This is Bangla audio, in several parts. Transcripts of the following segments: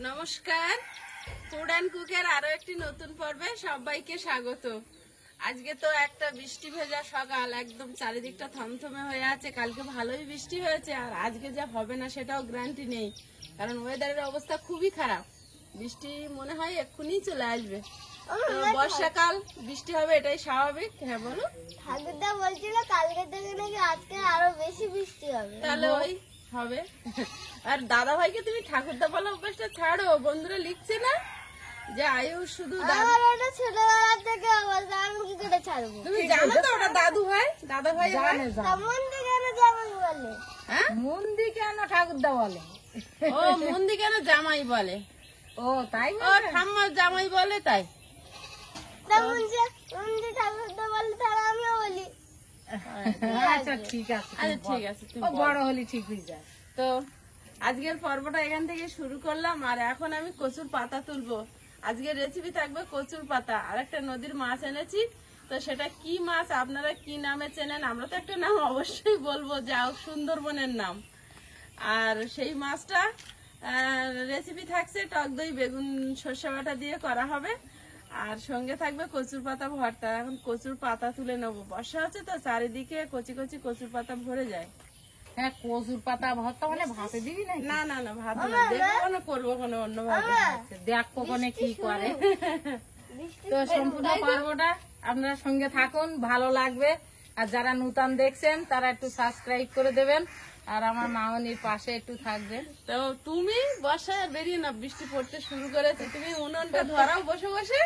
নমস্কার, ফুড অ্যান্ড কুকের আরো একটি নতুন পর্বে সবাইকে স্বাগত। আজকে তো একটা বৃষ্টি ভেজা সকাল, একদম চারিদিকটা থমথমে হয়ে আছে। কালকে ভালোই বৃষ্টি হয়েছে, আর আজকে যা হবে না সেটাও গ্যারান্টি নেই, কারণ ওয়েদারের অবস্থা খুবই খারাপ। বৃষ্টি মনে হয় এক্ষুনি চলে আসবে। তো বর্ষাকাল, বৃষ্টি হবে, এটাই স্বাভাবিক। হ্যাঁ বলো। ঠাকুরদা বলছিল কালকে থেকে নাকি আজকে আরো বেশি বৃষ্টি হবে। তাহলে ওই হবে। আর দাদা ভাইকে তুমি ঠাকুরদা বলা অভ্যাসটা ছাড়ো, বন্ধুরা লিখছে না যে আয়ুষ শুধু আমার ওটা ছোটবেলা থেকে অবস্থা, আমি কি করে ছাড়বো? তুমি জানো তো ওটা দাদু ভাই, দাদা ভাই হয়। মন্দির কেন জামাই বলে? হ্যাঁ, মন্দি কেন ঠাকুরদা বলে? ও মন্দি কেন জামাই বলে? ও তাই ও ঠাম্মা জামাই বলে, তাই মন্দির ঠাকুরদা বলে, তাহলে আমিও বলি। আচ্ছা ঠিক আছে, আচ্ছা ঠিক আছে, তুমি ও বলো। বড় হলে ঠিক হয়ে যায়। তো আজকের পর্বটা এখান থেকে শুরু করলাম, আর এখন আমি কচুর পাতা তুলবো। আজকের রেসিপি থাকবে কচুর পাতা। আর একটা নদীর মাছ এনেছি, তো সেটা কি মাছ, আপনারা কি নামে চেনেন? আমরা তো একটা নাম অবশ্যই বলবো, যা হোক সুন্দরবনের নাম। আর সেই মাছটা রেসিপি থাকছে টক দই বেগুন সর্ষে বাটা দিয়ে করা হবে, আর সঙ্গে থাকবে কচুর পাতা ভর্তা। এখন কচুর পাতা তুলে নেবো, বর্ষা হচ্ছে তো চারিদিকে কচি কচি কচুর পাতা ভরে যায়। হ্যাঁ, কচুর পাতা ভর্তা মানে ভাতে দিবি না? না না না, ভাত না, দেখবো না, করবো কোনো অন্যভাবে। দেখ কখনে কি করে। তো সম্পূর্ণ পর্বটা আপনারা সঙ্গে থাকুন, ভালো লাগবে। আর যারা নতুন দেখছেন তারা একটু সাবস্ক্রাইব করে দেবেন, আর আমার মামনির পাশে একটু থাকবেন। তো তুমি বর্ষায় বেরিয়ে না, বৃষ্টি পড়তে শুরু করেছে, তুমি উনুনটা ধরাও বসে বসে।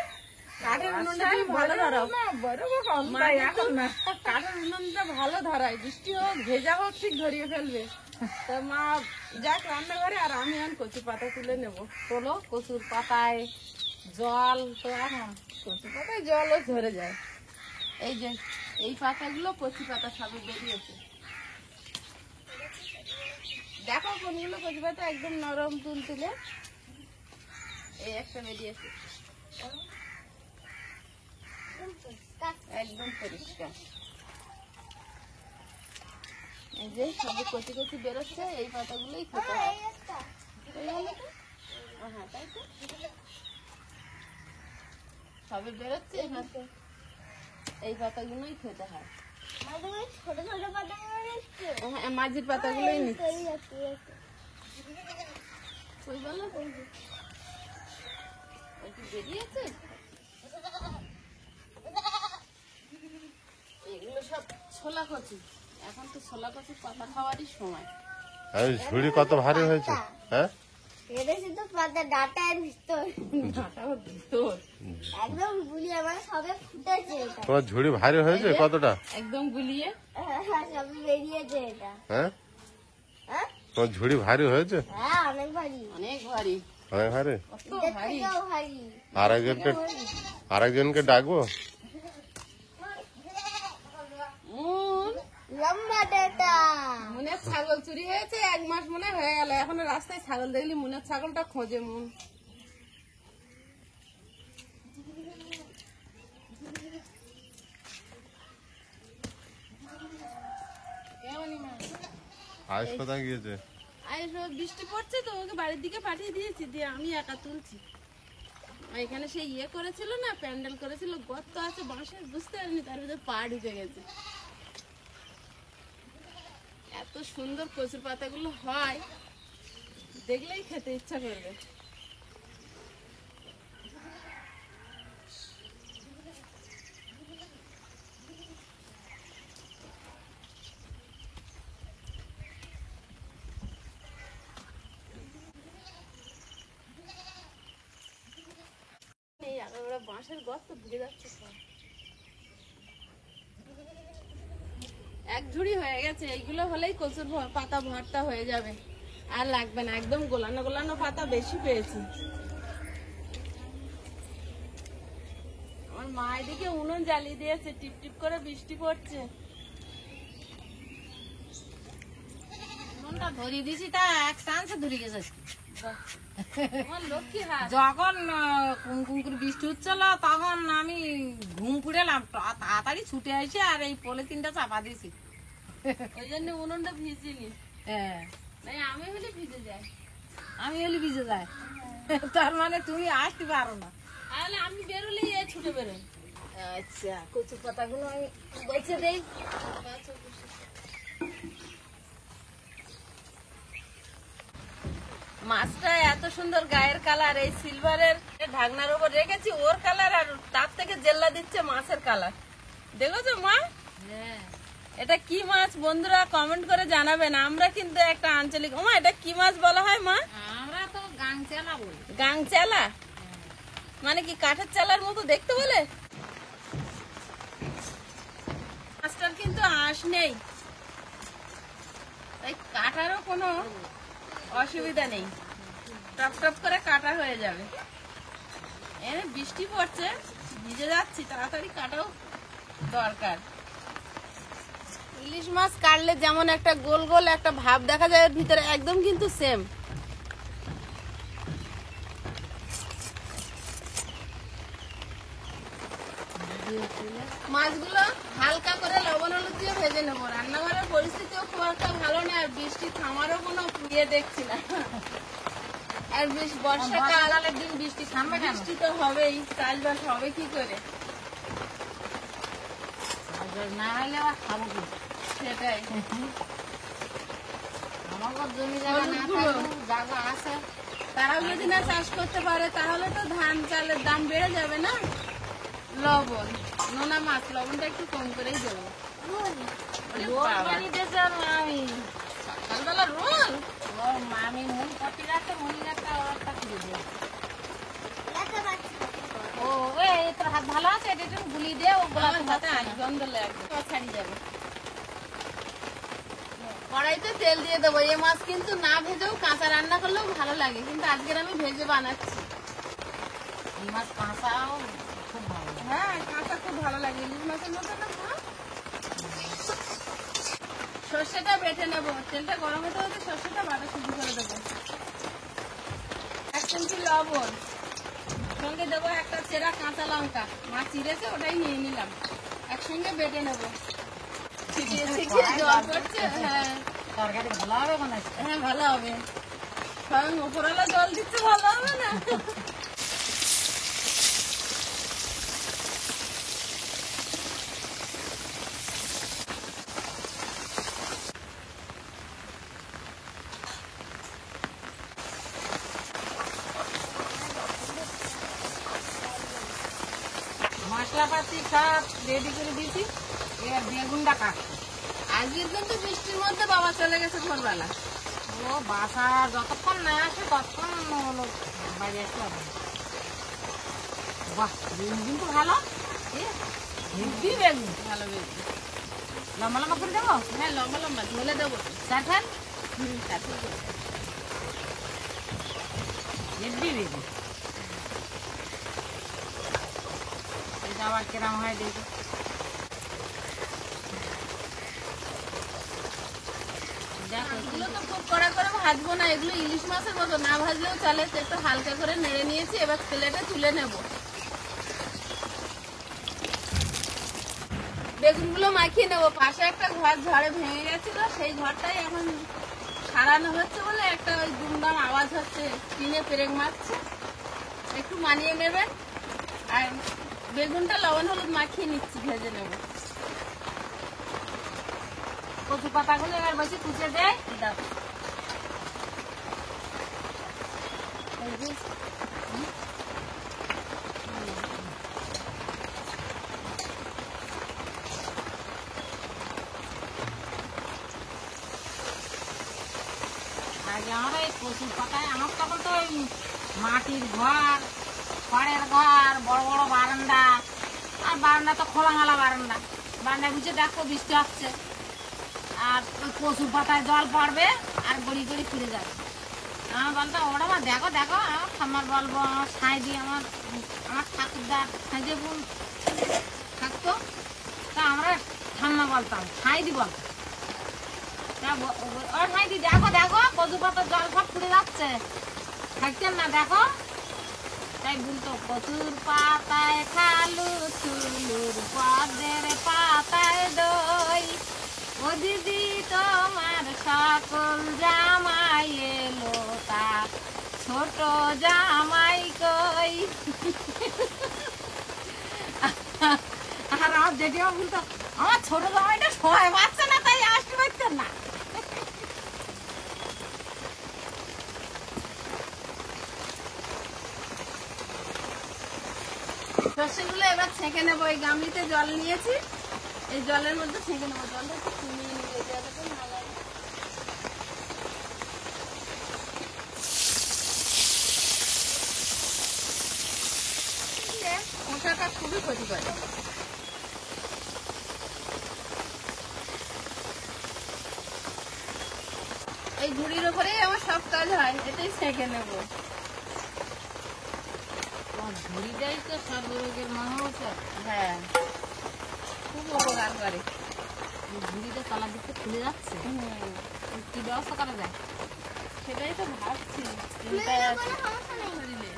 কাঠের উনুনটা তুমি ভালো ধরাও, এখন না, কাঠের উনুনটা ভালো ধরায়, বৃষ্টি হোক ভেজা হোক ঠিক ধরিয়ে ফেলবে। তো মা যাক রান্নাঘরে, আর আমি এখন কচু পাতা তুলে নেবো। তোলো কচুর পাতায় জল তো এখন কচু পাতায় জলও ধরে যায়। এই যে এই পাতাগুলো কচি পাতা সবই বেরিয়েছে। দেখো কোনগুলো কচি পাতা একদম নরম তুলতুলে। এই একটা বেরিয়েছে, একদম পরিষ্কার। এই যে সব কচি কচি বেরোচ্ছে, এই পাতাগুলোই খেতে হয়। এই হলো তো? হ্যাঁ তাই তো, সবে বেরোচ্ছে, এই পাতাগুলোই খেতে হয়। ছোট ছোট পাতা নিচ্ছে। হ্যাঁ, মাঝির পাতাগুলোই নিচ্ছে। ওই বলো তো, ওই কি বেরিয়েছে? এগুলো সব ছোলা কচু, এখন তো ছোলা কচুর পাতা খাওয়ারই সময়। আর ঝুড়ি কত ভারী হয়েছে? হ্যাঁ, এটা শুধু পাতা ডাটার ভিতর ডাটাও ভিতর, একদম গুলিয়ে, মানে সবে ফুটেছে এটা। তোমার ঝুড়ি ভারী হয়েছে কতটা? একদম গুলিয়ে। সবে বেরিয়েছে এটা। হ্যাঁ, হ্যাঁ তোমার ঝুড়ি ভারী হয়েছে? হ্যাঁ, অনেক ভারী, অনেক ভারী, অনেক ভারী। কত এর ভারী। থেকেও ভারী। আরেকজনকে ডাকবো? মন লম্বা ডাটা। মনের ছাগল চুরি হয়েছে, 1 মাস মনে হয়ে গেল, এখন রাস্তায় ছাগল দেখলি মনের ছাগলটা খোঁজে মন। আজ কোথায় গিয়েছে? আরে সব বৃষ্টি পড়ছে তো, ওকে বাড়ির দিকে পাঠিয়ে দিয়েছি, দিয়ে আমি একা তুলছি। এখানে সে ইয়ে করেছিল না, প্যান্ডেল করেছিল, গর্ত আছে বাঁশের, বুঝতে পারিনি, তার ভিতরে পা ঢুকে গেছে। এত সুন্দর কচুর পাতাগুলো হয়, দেখলেই খেতে ইচ্ছা করবে। এই ওরা বাঁশের গর্ত ঢুকে যাচ্ছে সব। এক ঝুড়ি হয়ে গেছে, এইগুলো হলেই কচুর পাতা ভর্তা হয়ে যাবে, আর লাগবে না। একদম গোলানো গোলানো পাতা বেশি পেয়েছি। আমার মা এদিকে উনুন জ্বালিয়ে দিয়েছে, টিপ টিপ করে বৃষ্টি পড়ছে। মনটা ধরিয়ে দিছি, তা এক চান্সে ধরে গেছে। আমার লক্ষ্মী হাত। যখন কুমকুম বৃষ্টি হচ্ছিল তখন আমি ঘুম পুড়েলাম, তাড়াতাড়ি ছুটে আসি আর এই পলিথিনটা চাপা দিয়েছি। ওই জন্য উনুনটা ভিজিনি। হ্যাঁ, আমি হলে ভিজে যায়। আমি হলে ভিজে যায়। তার মানে তুমি আসতে পারো না। তাহলে আমি বেরোলেই এ ছুটে বেরোই। আচ্ছা, কচু পাতাগুলো আমি বেছে দেই। মাছটা এত সুন্দর গায়ের কালার, এই সিলভারের ঢাকনার উপর রেখেছি ওর কালার, আর তার থেকে জেল্লা দিচ্ছে মাছের কালার। দেখেছো মা? হ্যাঁ, এটা কি মাছ বন্ধুরা কমেন্ট করে জানাবেন। আমরা কিন্তু একটা আঞ্চলিক, মা এটা কি মাছ বলা হয় মা? আমরা তো গাংচেলা বলি। গাংচালা মানে কি কাঠের চালার মতো দেখতে বলে? মাছটার কিন্তু আঁশ নেই, তাই কাটারও কোনো অসুবিধা নেই, টপ টপ করে কাটা হয়ে যাবে। এনে বৃষ্টি পড়ছে, ভিজে যাচ্ছি, তাড়াতাড়ি কাটাও দরকার। ইলিশ মাছ কাটলে যেমন একটা গোল গোল একটা ভাব দেখা যায়, এর ভিতরে একদম কিন্তু সেম। মাছগুলো হালকা করে লবণ হলুদ দিয়ে ভেজে নেবো। রান্নাঘরের পরিস্থিতিও খুব একটা ভালো না, আর বৃষ্টি থামারও কোনো ইয়ে দেখছি না। আর বর্ষাকাল, বর্ষাকালের দিন বৃষ্টি থামবে কেন? বৃষ্টি তো হবেই, চাষবাস হবে কি করে? আর না হলে আবার খাবো কি? সেটাই। আমাদের জমি জায়গা না হলুদগুলো। থাকলেও জায়গা আছে। তারাও যদি না চাষ করতে পারে তাহলে তো ধান চালের দাম বেড়ে যাবে না। লবণ, নোনা মাছ, লবণটা একটু কম করেই দেবো। ওরে রোল বাবা, বানিয়েছে আর মামি। সকালবেলা রোল? ও মামি মুন কপি রাখতে মুনির একটা একটা করে দিয়ে। দেখা পাচ্ছি। ও এই তোর হাত ভালো আছে, এটা একটু গুলি দে, ও আমার গোলাতে হাতে আজ গন্ধ লাগবে, তো ছাড়িয়ে যাবে। কড়াইতে তেল দিয়ে দেবো। এই মাছ কিন্তু না ভেজেও কাঁচা রান্না করলেও ভালো লাগে, কিন্তু আজকের আমি ভেজে বানাচ্ছি। এই মাছ কাঁচাও খুব ভালো লাগে। হ্যাঁ, কাঁচা খুব ভালো লাগে ইলিশ মাছের মতো না। সর্ষেটা বেটে নেবো, তেলটা গরম হতে হতে সর্ষেটা বাটা শুরু করে দেবো। 1 চিমটি লবণ, সঙ্গে দেবো একটা চেরা কাঁচা লঙ্কা, মাছ চিড়েছে ওটাই নিয়ে নিলাম, একসঙ্গে বেটে নেবো। ছিটিয়ে ছিটিয়ে জল পড়ছে। হ্যাঁ তরকারি ভালো হবে মনে হচ্ছে। হ্যাঁ, ভালো হবে। স্বয়ং ওপরওয়ালা জল দিচ্ছে, ভালো হবে না? মশলাপাতি সব রেডি করে দিয়েছি, এবার বেগুনটা কাটছি। আজকের কিন্তু বৃষ্টির মধ্যে বাবা চলে গেছে ভোরবেলা। ও বাসা যতক্ষণ না আসে ততক্ষণ হলো বাড়ি আসতে হবে। বাহ, বেগুন কিন্তু ভালো। হেভি বেগুন। ভালো বেগুন। লম্বা লম্বা করে দেবো। হ্যাঁ, লম্বা লম্বা ঝোলে দেবো। চারখান তারপর দেবো। হেভি বেগুন। এটা আবার কেরাম হয় দেখি। দেখো এগুলো তো খুব কড়া করে ভাজবো না, এগুলো ইলিশ মাছের মতো, না ভাজলেও চলে। তো একটু হালকা করে নেড়ে নিয়েছি, এবার প্লেটে তুলে নেব। বেগুনগুলো মাখিয়ে নেবো। পাশে একটা ঘর ঝড়ে ভেঙে গেছিল, সেই ঘরটাই এখন সারানো হচ্ছে বলে একটা ওই দুমদাম আওয়াজ হচ্ছে, টিনে পেরেক মারছে। একটু মানিয়ে নেবেন। আর বেগুনটা লবণ হলুদ মাখিয়ে নিচ্ছি, ভেজে নেবো। কচু পাতাগুলো এবার বেশি কুচে দেয়। দাও। আগে আমরা এই কচুর পাতায়, আমার তখন তো ওই মাটির ঘর, খড়ের ঘর, বড় বড় বারান্দা, আর বারান্দা তো খোলামেলা বারান্দা। বারান্দায় বুঝে দেখো বৃষ্টি হচ্ছে, আর ওই কচুর পাতায় জল পড়বে আর গড়ি গড়ি ফিরে যাবে। আমার বলতো ওরা মা দেখো দেখো, আমার ঠাম্মার বলবো, আমার সাঁই দিয়ে আমার ঠাকুরদার সাঁই দিয়ে বোন থাকতো, তা আমরা ঠাম্মা বলতাম, সাঁই দি বলতাম। ও সাঁই দি দেখো দেখো কচু পাতার জল সব ফুটে যাচ্ছে, থাকতেন না দেখো। তাই বলতো কচুর পাতায় খালু চুলুর পদের পাতায় দই, ও দিদি তোমার সকল জামাই এলো তা ছোট ছোট জামাই কই। আর আমার জেঠিমা বলতো আমার ছোট জামাইটা সবাই পাচ্ছে না, তাই আসতে পারতেন না। সর্ষেগুলো এবার ছেঁকে নেবো। এই গামলিতে জল নিয়েছি, এই জলের মধ্যে ছেঁকে নেবো। জলটা একটু কমিয়ে নেবো, এই জলটা না লাগে। মশাটা খুবই ক্ষতি করে। এই ঝুড়ির ওপরেই আমার সব কাজ হয়, এটাই ছেঁকে নেবো। ঝুড়িটাই তো সর্বরোগের মহাঔষধ। হ্যাঁ, খুব উপকার করে। এই ঝুড়িটা তলার দিকে খুলে যাচ্ছে, কি ব্যবস্থা করা যায়? সেটাই তো ভাবছি। খুলে দিলে কোনো সমস্যা নেই।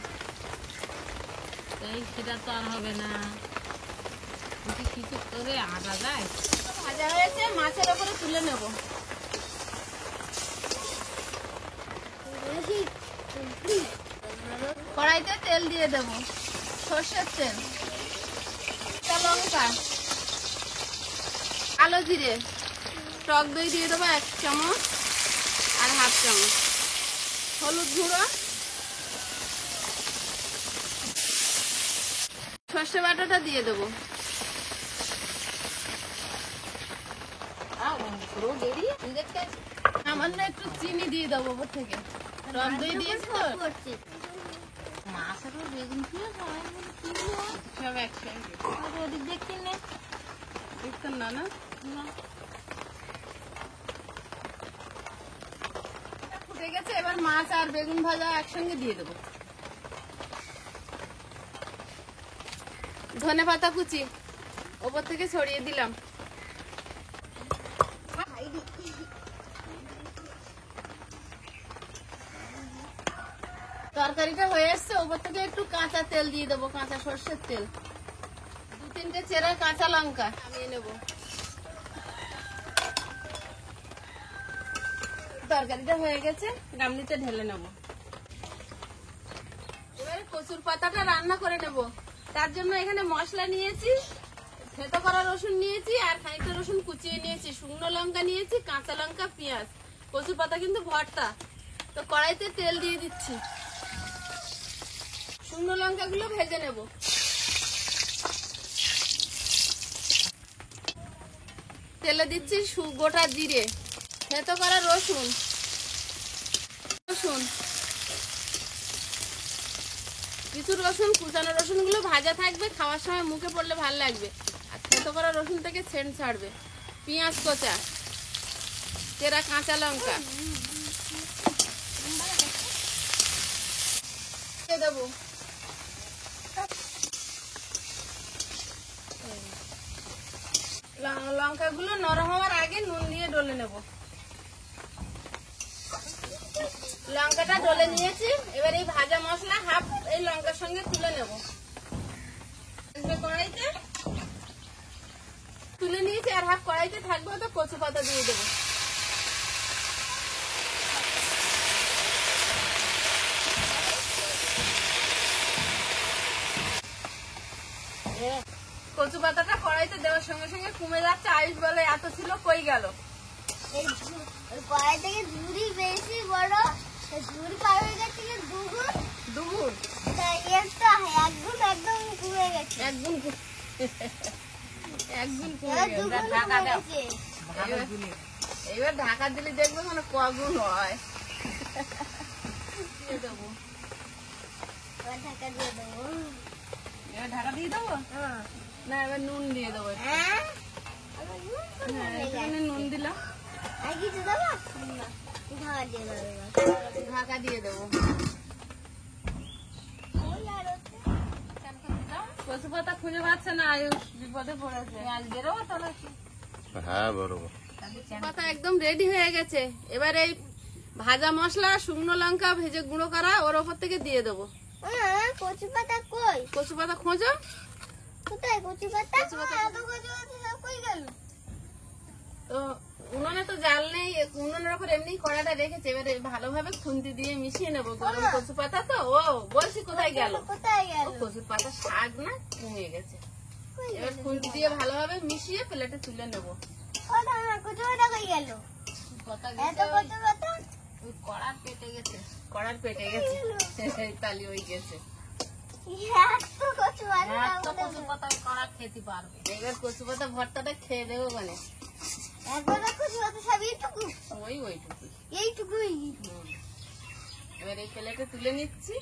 এই সেটা তো আর হবে না, কিছু করে আটা যায়। ভাজা হয়েছে, মাছের ওপরে তুলে নেবো। কড়াইতে তেল দিয়ে দেবো, সর্ষের তেল, কাঁচা লঙ্কা, কালো জিরে, টক দই দিয়ে দেবো 1 চামচ আর 1/2 চামচ, হলুদ গুঁড়ো, সর্ষে বাটাটা দিয়ে দেবো। সামান্য একটু চিনি দিয়ে দেবো ওপর থেকে, টক দই দিয়েছি তো। মাছেরও বেগুন ছিল সবাই মিলে কি হলো? সব একসঙ্গে আর ওদিক দেখতে নে। দেখতেন না না? ফুটে গেছে, এবার মাছ আর বেগুন ভাজা একসঙ্গে দিয়ে দেবো। ধনেপাতা কুচি ওপর থেকে ছড়িয়ে দিলাম। তরকারিটা হয়ে এসছে, ওপর থেকে একটু কাঁচা তেল দিয়ে দেবো, কাঁচা সর্ষের তেল, 2-3টে চেরা কাঁচা লঙ্কা নামিয়ে নেবো। তরকারিটা হয়ে গেছে, গামলিতে ঢেলে নেব। এবারে কচুর পাতাটা রান্না করে নেব। তার জন্য এখানে মশলা নিয়েছি, থেতো করা রসুন নিয়েছি, আর খানিকটা রসুন কুচিয়ে নিয়েছি, শুকনো লঙ্কা নিয়েছি, কাঁচা লঙ্কা, পেঁয়াজ। কচুর পাতা কিন্তু ভর্তা। তো কড়াইতে তেল দিয়ে দিচ্ছি, শুকনো লঙ্কাগুলো ভেজে নেব। তেলে দিচ্ছি গোটা জিরে, থেতো করা রসুন, কিছু রসুন, কুচানো রসুন গুলো ভাজা থাকবে, খাওয়ার সময় মুখে পড়লে ভালো লাগবে। আর থেতো করা রসুন থেকে সেন্ট ছাড়বে। পেঁয়াজ কোচা, চেরা কাঁচা লঙ্কা দিয়ে দেবো। লঙ্কাগুলো নরম হওয়ার আগে নুন দিয়ে ডলে নেব। লঙ্কাটা ডলে নিয়েছি, এবার এই ভাজা মশলা হাফ এই লঙ্কার সঙ্গে তুলে নেব। কড়াইতে তুলে নিয়েছি, আর হাফ কড়াইতে থাকবে, তো কচু পাতা দিয়ে দেবো। কচু পাতাটা কড়াইতে দেওয়ার সঙ্গে সঙ্গে কমে যাচ্ছে। আয়ুষ বলে এত ছিল, কই গেল? এই কড়াই থেকে ঝুড়ি বেশি বড়, ঝুড়ি পার হয়ে গেছে কি দুগুণ। দুগুণ তাই এর তো একদম কমে গেছে। একগুণ কমে এবার গেল। দুগুণ ঢাকা কমে দাও। গেছে। এবার ঢাকা দিলে দেখবে মানে কগুণ হয়। দিয়ে দেবো। এবার ঢাকা দিয়ে দেবো। এবার ঢাকা দিয়ে দেবো হ্যাঁ। না, এবার নুন দিয়ে দেবো একটু। হ্যাঁ? আবার নুন কোথায় হ্যাঁ, হয়ে গেছে? একটুখানি নুন দিলাম। আর কিছু দেবো? না, ঢাকা দিয়ে দেবো এবার। ঢাকা দিয়ে দেবো। ওই আর হচ্ছে। কচু পাতা খুঁজে পাচ্ছে না, আয়ুষ বিপদে পড়েছে। আজ বেরোবো তাহলে কি? হ্যাঁ বরবো। পাতা একদম রেডি হয়ে গেছে। এবার এই ভাজা মশলা, শুকনো লঙ্কা ভেজে গুঁড়ো করা ওর ওপর থেকে দিয়ে দেবো। কচু পাতা কই? কচু পাতা খোঁজো। কোথায় কচু পাতা? কচু পাতা এত কচু পাতা সব কই গেল? তো উনানে তো জাল নেই, উনুনের উপর এমনি কড়াটা রেখেছে, এবারে ভালোভাবে খুন্তি দিয়ে মিশিয়ে নেবো। গরম কচু পাতা তো, ও বলছি কোথায় গেল, কোথায় গেল? কচুর পাতা শাক না কমে গেছে। এবার খুন্তি দিয়ে ভালোভাবে মিশিয়ে প্লেটে তুলে নেবো। ও দাদা কচু পাতা কই গেল? পাতা এত কচু পাতা ওই কড়ার পেটে গেছে, কড়ার পেটে গেছে, সেই তালি ওই গেছে। এত কচু পাতা এত কচু পাতা করা খেতে পারবে। এবার কচু পাতা ভর্তাটা খেয়ে দেবো মানে একবার কচু পাতা সব এইটুকু ওইটুকু। এইটুকুই। এবার এই প্লেটে তুলে নিচ্ছি।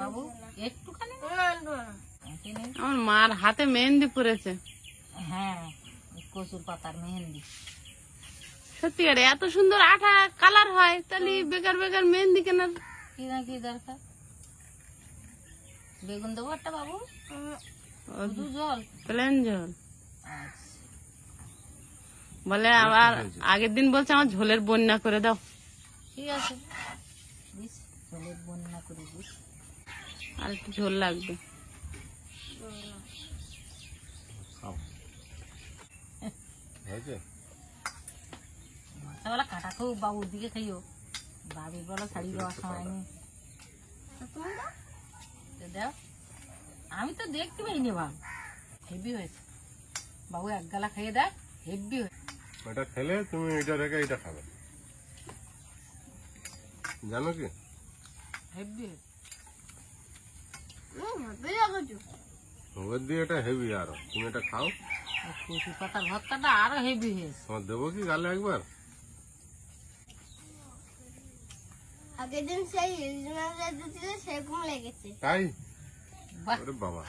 বাবু একটুখানি আমার মার হাতে মেহেন্দি পড়েছে, হ্যাঁ কচুর পাতার মেহেন্দি। সত্যি করে এত সুন্দর আঠা কালার হয়, তাহলে বেকার বেকার মেহেন্দি কেনার কি না কি দরকার? বেগুন দেবো একটা বাবু, শুধু জল। প্লেন জল আচ্ছা, বলে, আবার আগের দিন বলছে আমার ঝোলের বন্যা করে দাও। ঠিক আছে, দিস জলের বন্যা করে দিস। আর একটু ঝোল লাগবে। হয়েছে? মাথাবেলা কাটা খাও, বাবুর দিকে খাইও। বাবি বলো শাড়ি দেওয়ার সময় নেই। তো দাও, আমি তো দেখতে পাইনি বাবু, হেভি হয়েছে। বাবু এক গালা খাইয়ে দেখ, হেভি হয়েছে। এটা খেলে তুমি এটা রেখে এটা খাবে, জানো কি? হেভি হয়েছে। ওর দিয়ে এটা হেভি, আরো তুমি এটা খাও। কচু পাতার ভর্তাটা আরো হেভি হয়েছে। তোমার দেবো কি গালে একবার? আগের দিন সেই ছিল সেরকম লেগেছে। তাই? বাহ, ওরে বাবা,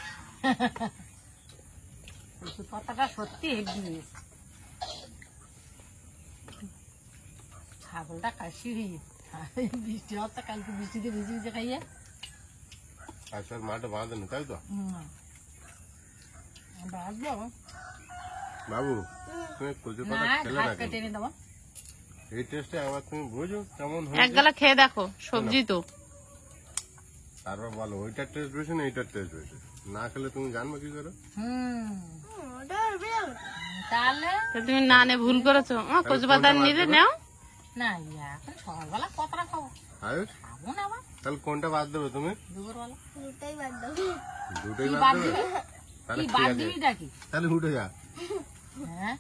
কচু পাতাটা সত্যি হেভি হয়েছে। ছাগলটা কাশি বৃষ্টি হচ্ছে, কালকে বৃষ্টিতে ভিজে ভিজে খাইয়ে। আচ্ছা মাঠে বাঁধেনি তাই তো? বাঁচবো বাবু তুমি কচু না, পাতা খেলে ঘাস না কেটে কেন? এনে দেবো। এই টেস্টে আবার তুমি বুঝো কেমন এক হয়েছে, গালা খেয়ে দেখো, সবজি তো। তারপর বলো ওইটার টেস্ট বেশি না এইটার টেস্ট বেশি। না খেলে তুমি জানবে কি করে? তাহলে তা তুমি না নে ভুল করেছো। আমার কচু পাতা নিলে নাও। না, এখন সকালবেলা কতটা খাবো, আয়ুষ, খাবো না আবার তাহলে কোনটা বাদ দেবে তুমি? দুপুরবেলা। দুটাই বাদ দাও। দুটোই কি বাদ বাদ দেবে? দিবি? তাহলে কি ঠিক বাদ আছে, দিবি নাকি? তাহলে উঠে যা। হ্যাঁ,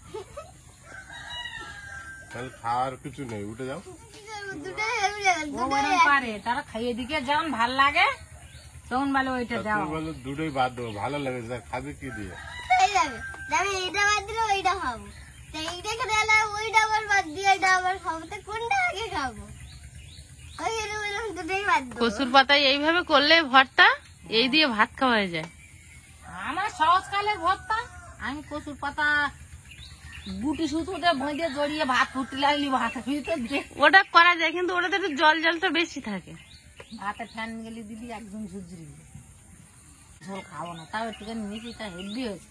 তাহলে খাওয়ার কিছু নেই, উঠে যাও। দুটাই হেভি লেগেছে। ও ওরকম পারে, তারা খাইয়ে দিকে যখন ভাল লাগে তখন বলে ওইটা তা দাও। তুমি বলো দুটোই বাদ দেবো, ভালো লাগে, তা খাবে কি দিয়ে? হয়ে যাবে। আমি এইটা বাদ দিলে ওইটা খাবো। তো এইটা খেতে গেলে ওইটা আবার বাদ দিয়ে এটা আবার খাবো। তো কোনটা আগে খাবো? ওই এরকম দুটোই বাদ দেবো। কচুর পাতায় এইভাবে করলে ভর্তা, এই দিয়ে ভাত খাওয়া হয়ে যায়। আমার সহজকালের ভর্তা, আমি কচুর পাতা গুটি সুতোতে ভেঁজে জড়িয়ে ভাত ফুটতে লাগলি ভাতের ভিতর দিয়ে ওটা করা যায়, কিন্তু ওটাতে একটু জল জলটা বেশি থাকে। ভাতে ফ্যান গেলে দিলি একদম ঝুরঝুরি ঝোল খাবো না, তাও একটুখানি মিষ্টিটা হেভি হয়েছে।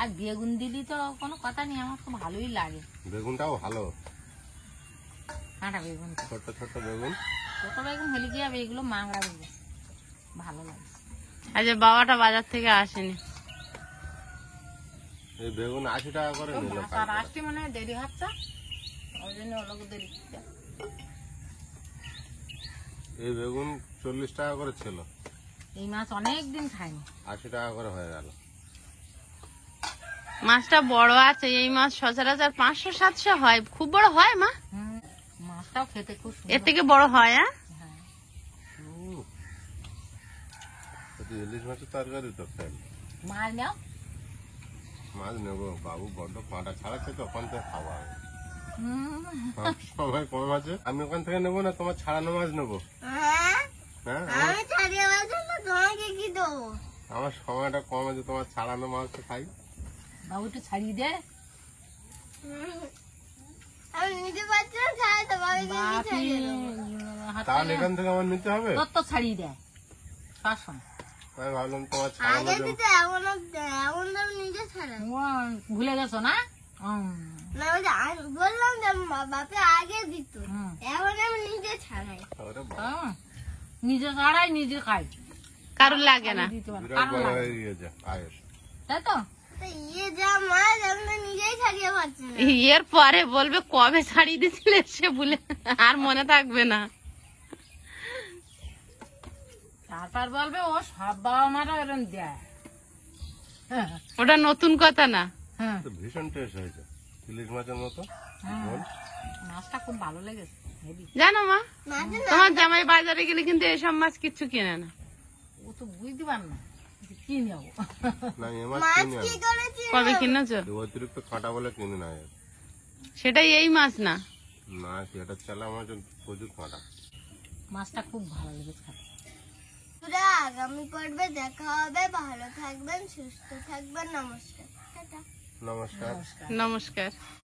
আর বেগুন দিলি তো কোনো কথা নেই, আমার তো ভালোই লাগে। বেগুনটাও ভালো, কাঁটা বেগুন, ছোট্ট ছোট্ট বেগুন। ছোট বেগুন হলে কি হবে, এগুলো মাংড়া বেগুন ভালো লাগে। আজ বাবাটা বাজার থেকে আসেনি। এই বেগুন 80 টাকা করে নিল আর আসতে মানে দেরি হচ্ছে, ওই জন্য ওগুলো দেরি হচ্ছে। এই বেগুন 40 টাকা করে ছিল, এই মাছ অনেক দিন খাইনি। 80 টাকা করে হয়ে গেল। মাছটা বড় আছে, এই মাছ সচরাচর 500-700 হয়। খুব বড় হয় মা? মাছটাও খেতে খুব এর সুন্দর। থেকে বড় হয়। হ্যাঁ, হ্যাঁ, ইলিশ মাছের তরকারি তো ফেল। মাছ নাও, মাছ নেবো, বাবু বড্ড পাঁটা ছাড়াচ্ছে, তখন তো খাওয়া হবে। সময় কম আছে, আমি ওখান থেকে নেবো না, তোমার ছাড়ানো মাছ নেবো। হ্যাঁ? হ্যাঁ, আমি ছাড়িয়ে বাজে না, তোমাকে কি দেবো? আমার সময়টা কম আছে, তোমার ছাড়ানো মাছ খাই। বাবু একটু ছাড়িয়ে দে। আমি নিতে পারছি না, ছাড়াই তো বাবাকে কি বাপি, ছাড়িয়ে দেবো? তাহলে এখান থেকে আমার নিতে হবে। তোর তো ছাড়িয়ে দেয় সবসময়। আমি ভাবলাম তোমার আগে ছাড়ানো দিতে এমন দাম নিজে ছাড়াই ভুলে গেছো না? না ওই যে আমি বললাম যে বাপে আগে দিত হুম। এখন আমি নিজে ছাড়াই ওরে বাবা, নিজে ছাড়াই নিজে খাই, কারোর লাগে না। দিতে পারে বিরাট বড় হয়ে গিয়েছে পায়েস। তাই তো। তো ইয়ে যা মাছ আমি তো নিজেই ছাড়িয়ে পারছি না এর পরে বলবে কবে ছাড়িয়ে দিছিলে সে ভুলে আর মনে থাকবে না। তারপর বলবে ও সব বাবা মারা এরকম দেয়। হ্যাঁ, ওটা নতুন কথা না। হ্যাঁ, তো ভীষণ টেস্ট হয়েছে, ইলিশ মাছের মতো। বল। মাছটা খুব ভালো লেগেছে, হেবি। জানো মা, মাঝে তোমার জামাই বাজারে গেলে কিন্তু এসব মাছ কিচ্ছু কিনে না। ও তো বুঝতে পার না যে কি নেবো। না এ মাছ মাছ কিনে কি আনি। করেছি কবে কিনেছো? অতিরিক্ত কাঁটা বলে কিনে না এর। সেটাই এই মাছ না। না সেটা চালা মাছ প্রচুর কাঁটা। মাছটা খুব ভালো লেগেছে। পুরা আগামী পর্বে দেখা হবে ভালো থাকবেন সুস্থ থাকবেন নমস্কার টাটা নমস্কার। নমস্কার। নমস্কার।